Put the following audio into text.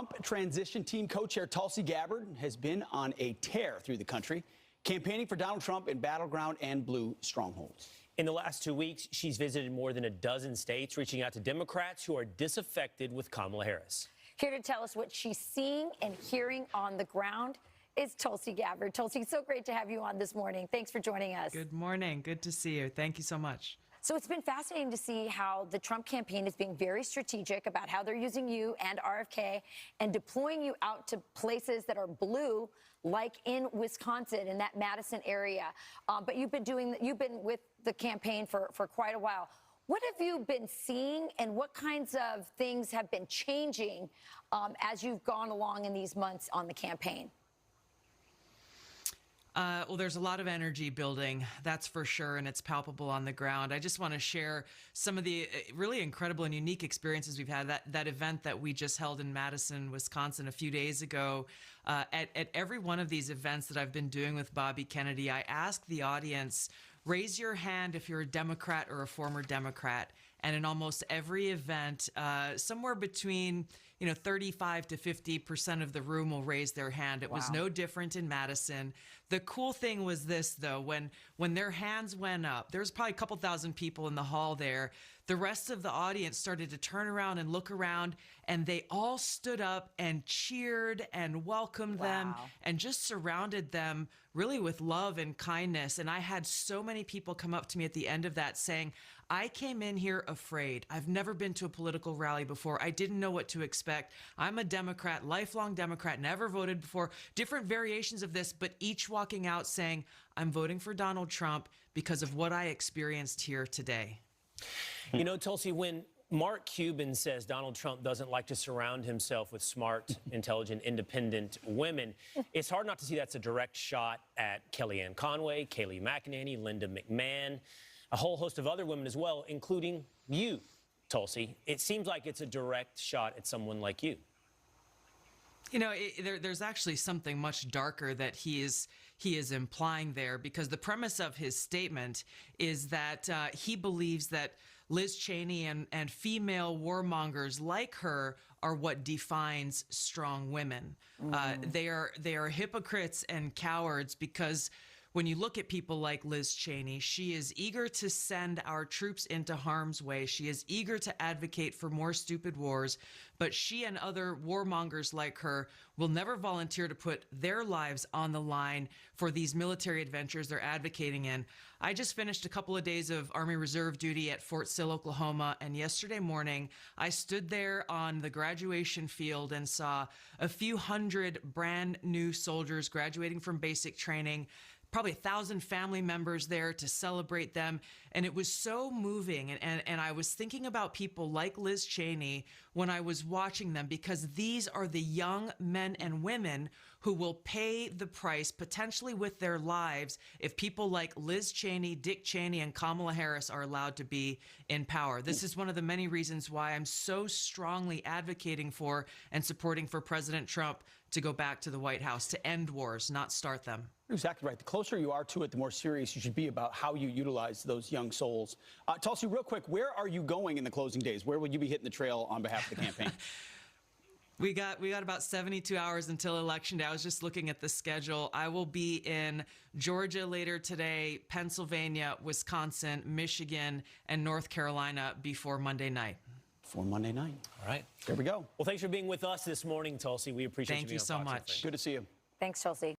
Trump transition team co-chair Tulsi Gabbard has been on a tear through the country, campaigning for Donald Trump in battleground and blue strongholds. In the last 2 weeks, she's visited more than a dozen states, reaching out to Democrats who are disaffected with Kamala Harris. Here to tell us what she's seeing and hearing on the ground is Tulsi Gabbard. Tulsi, so great to have you on this morning. Thanks for joining us. Good morning. Good to see you. Thank you so much. So it's been fascinating to see how the Trump campaign is being very strategic about how they're using you and RFK and deploying you out to places that are blue, like in Wisconsin, in that Madison area. But you've been with the campaign for quite a while. What have you been seeing, and what kinds of things have been changing as you've gone along in these months on the campaign? Well, there's a lot of energy building, that's for sure, and it's palpable on the ground. I just want to share some of the really incredible and unique experiences we've had. That event that we just held in Madison, Wisconsin a few days ago. At every one of these events that I've been doing with Bobby Kennedy, I ask the audience, raise your hand if you're a Democrat or a former Democrat. And in almost every event, somewhere between 35 to 50% of the room will raise their hand. It was no different in Madison. The cool thing was this, though, when their hands went up, there was probably a couple thousand people in the hall there. The rest of the audience started to turn around and look around, and they all stood up and cheered and welcomed them and just surrounded them really with love and kindness. And I had so many people come up to me at the end of that saying, I came in here afraid. I've never been to a political rally before. I didn't know what to expect. I'm a Democrat, lifelong Democrat, never voted before. Different variations of this, but each walking out saying, I'm voting for Donald Trump because of what I experienced here today. You know, Tulsi, when Mark Cuban says Donald Trump doesn't like to surround himself with smart, intelligent, independent women, it's hard not to see that's a direct shot at Kellyanne Conway, Kayleigh McEnany, Linda McMahon, a whole host of other women as well, including you, Tulsi. It seems like it's a direct shot at someone like you. You know, there's actually something much darker that he is implying there, because the premise of his statement is that he believes that Liz Cheney and female warmongers like her are what defines strong women. They are hypocrites and cowards, because when you look at people like Liz Cheney, she is eager to send our troops into harm's way. She is eager to advocate for more stupid wars, but she and other warmongers like her will never volunteer to put their lives on the line for these military adventures they're advocating in. I just finished a couple of days of Army Reserve duty at Fort Sill, Oklahoma, and yesterday morning I stood there on the graduation field and saw a few hundred brand new soldiers graduating from basic training, probably 1,000 family members there to celebrate them. And it was so moving. And I was thinking about people like Liz Cheney when I was watching them, because these are the young men and women who will pay the price, potentially with their lives, if people like Liz Cheney, Dick Cheney, and Kamala Harris are allowed to be in power. This is one of the many reasons why I'm so strongly advocating for and supporting for President Trump to go back to the White House, to end wars, not start them. You're exactly right. The closer you are to it, the more serious you should be about how you utilize those young souls. Tulsi, real quick, where are you going in the closing days? Where will you be hitting the trail on behalf of the campaign? We got about 72 hours until Election Day. I was just looking at the schedule. I will be in Georgia later today, Pennsylvania, Wisconsin, Michigan, and North Carolina before Monday night. For Monday night. All right. There we go. Well, thanks for being with us this morning, Tulsi. We appreciate you being on Fox Thank you so much. Good to see you. Thanks, Tulsi.